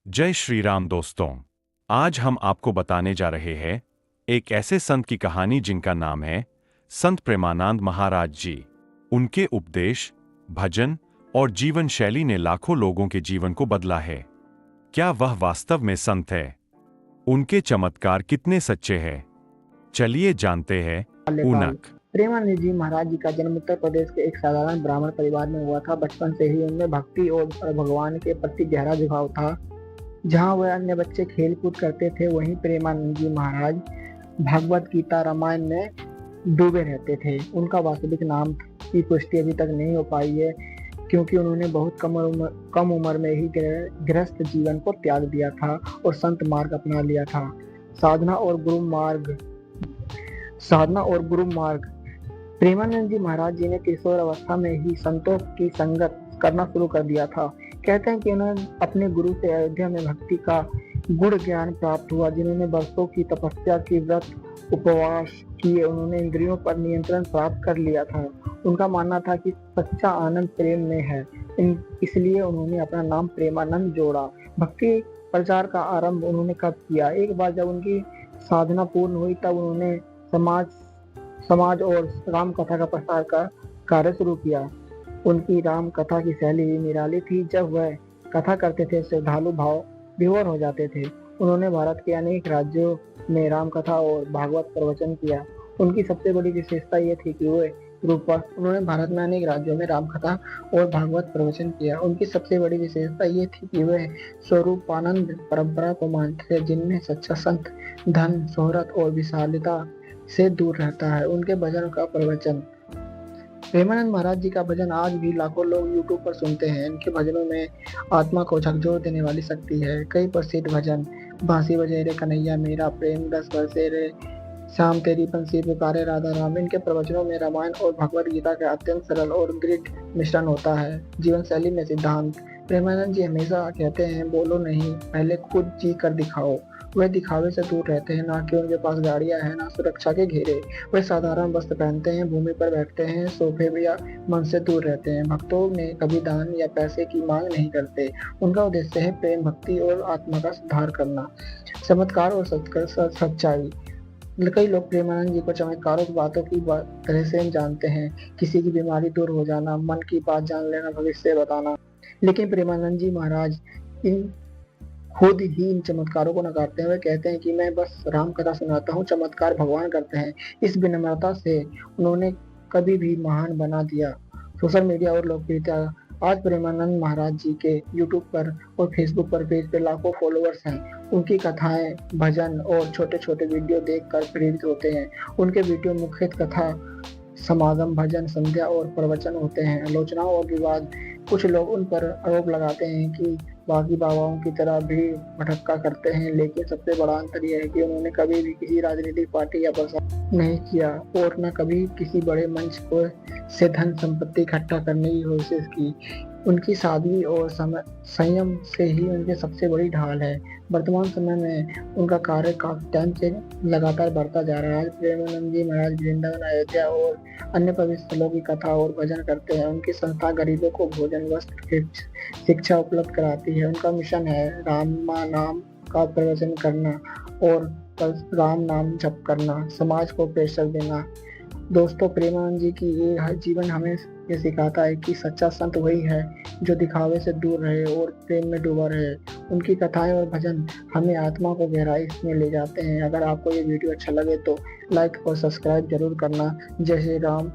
जय श्री राम दोस्तों। आज हम आपको बताने जा रहे हैं एक ऐसे संत की कहानी जिनका नाम है संत प्रेमानंद महाराज जी। उनके उपदेश, भजन और जीवन शैली ने लाखों लोगों के जीवन को बदला है। क्या वह वास्तव में संत है? उनके चमत्कार कितने सच्चे हैं? चलिए जानते हैं। बाल्यकाल। उनक प्रेमानंद जी महाराज जी का जन्म उत्तर प्रदेश के एक साधारण ब्राह्मण परिवार में हुआ था। बचपन से ही उनमें भक्ति और भगवान के प्रति गहरा झुकाव था। जहाँ वह अन्य बच्चे खेल कूद करते थे, वहीं प्रेमानंद जी महाराज भगवत गीता रामायण में डूबे रहते थे। उनका वास्तविक नाम की पुष्टि अभी तक नहीं हो पाई है, क्योंकि उन्होंने बहुत कम उम्र में ही गृहस्थ जीवन को त्याग दिया था और संत मार्ग अपना लिया था। साधना और गुरु मार्ग साधना और गुरु मार्ग प्रेमानंद जी महाराज जी ने किशोर अवस्था में ही संतों की संगत करना शुरू कर दिया था। कहते हैं कि उन्हें अपने गुरु से अयोध्या में भक्ति का गुण ज्ञान प्राप्त हुआ, जिन्होंने वर्षों की तपस्या की, व्रत उपवास किए। उन्होंने इंद्रियों पर नियंत्रण प्राप्त कर लिया था। उनका मानना था कि सच्चा आनंद प्रेम में है, इसलिए उन्होंने अपना नाम प्रेमानंद जोड़ा। भक्ति प्रचार का आरंभ उन्होंने कब किया? एक बार जब उनकी साधना पूर्ण हुई, तब उन्होंने समाज समाज और राम कथा का प्रसार का कार्य शुरू किया। उनकी राम कथा की शैली भी निराली थी। जब वह कथा करते थे, श्रद्धालु भाव विभोर हो जाते थे। उन्होंने भारत के अनेक राज्यों में राम कथा और भागवत प्रवचन किया। उनकी सबसे बड़ी विशेषता ये थी कि उन्होंने भारत में अनेक राज्यों में राम कथा और भागवत प्रवचन किया। उनकी सबसे बड़ी विशेषता ये थी कि वह स्वरूपानंद परंपरा को मानते थे, जिनमें सच्चा संत धन, शोहरत और विशालता से दूर रहता है। उनके भजन का प्रवचन। प्रेमानंद महाराज जी का भजन आज भी लाखों लोग यूट्यूब पर सुनते हैं। इनके भजनों में आत्मा को झकझोर देने वाली शक्ति है। कई प्रसिद्ध भजन, बांसी बजे रे कन्हैया मेरा, प्रेम रस बरसे रे, शाम तेरी बंसी पुकारे राधा राम। इनके प्रवचनों में रामायण और भगवत गीता का अत्यंत सरल और दृढ़ मिश्रण होता है। जीवन शैली में सिद्धांत। प्रेमानंद जी हमेशा कहते हैं, बोलो नहीं, पहले खुद जी कर दिखाओ। वह दिखावे से दूर रहते हैं, ना कि उनके पास गाड़ियां हैं, ना सुरक्षा के घेरे। वह साधारण वस्त्र पहनते हैं, भूमि पर बैठते हैं, सोफे या मन से दूर रहते हैं। भक्तों में कभी दान या पैसे की मांग नहीं करते। उनका उद्देश्य है प्रेम, भक्ति और आत्मा का सुधार करना। चमत्कार और सच्चाई। कई लोग प्रेमानंद जी को चमत्कारों की बातों की तरह से जानते हैं। किसी की बीमारी दूर हो जाना, मन की बात जान लेना, भविष्य बताना। लेकिन प्रेमानंद जी महाराज खुद ही इन चमत्कारों को नकारते हुए कहते हैं कि मैं बस राम कथा सुनाता हूँ, चमत्कार भगवान करते हैं। इस विनम्रता से उन्होंने कभी भी महान बना दिया। सोशल मीडिया और लोकप्रियता। आज प्रेमानंद महाराज जी के यूट्यूब पर और फेसबुक पर पेज पे लाखों फॉलोअर्स हैं। उनकी कथाएं, भजन और छोटे छोटे वीडियो देखकर प्रेरित होते हैं। उनके वीडियो मुख्यतः कथा, समागम, भजन, संध्या और प्रवचन होते हैं। आलोचना और विवाद। कुछ लोग उन पर आरोप लगाते हैं कि बाकी बाबाओं की तरह भी भटक्का करते हैं, लेकिन सबसे बड़ा अंतर यह है कि उन्होंने कभी भी किसी राजनीतिक पार्टी या प्रचार नहीं किया और न कभी किसी बड़े मंच को से धन संपत्ति इकट्ठा करने की कोशिश की। उनकी सादगी और संयम से ही उनकी सबसे बड़ी ढाल है। वर्तमान समय में उनका कार्य काफी टाइम से लगातार बढ़ता जा रहा है। प्रेमानंद जी महाराज वृंदावन, अयोध्या और अन्य पवित्र स्थलों की कथा और भजन करते हैं। उनकी संस्था गरीबों को भोजन, वस्त्र, शिक्षा उपलब्ध कराती है। उनका मिशन है राम नाम का प्रवचन करना और राम नाम जप करना, समाज को प्रेषक देना। दोस्तों, प्रेमानंद जी की ये जीवन हमें ये सिखाता है कि सच्चा संत वही है जो दिखावे से दूर रहे और प्रेम में डूबा रहे। उनकी कथाएं और भजन हमें आत्मा को गहराई में ले जाते हैं। अगर आपको ये वीडियो अच्छा लगे तो लाइक और सब्सक्राइब जरूर करना। जय श्री राम।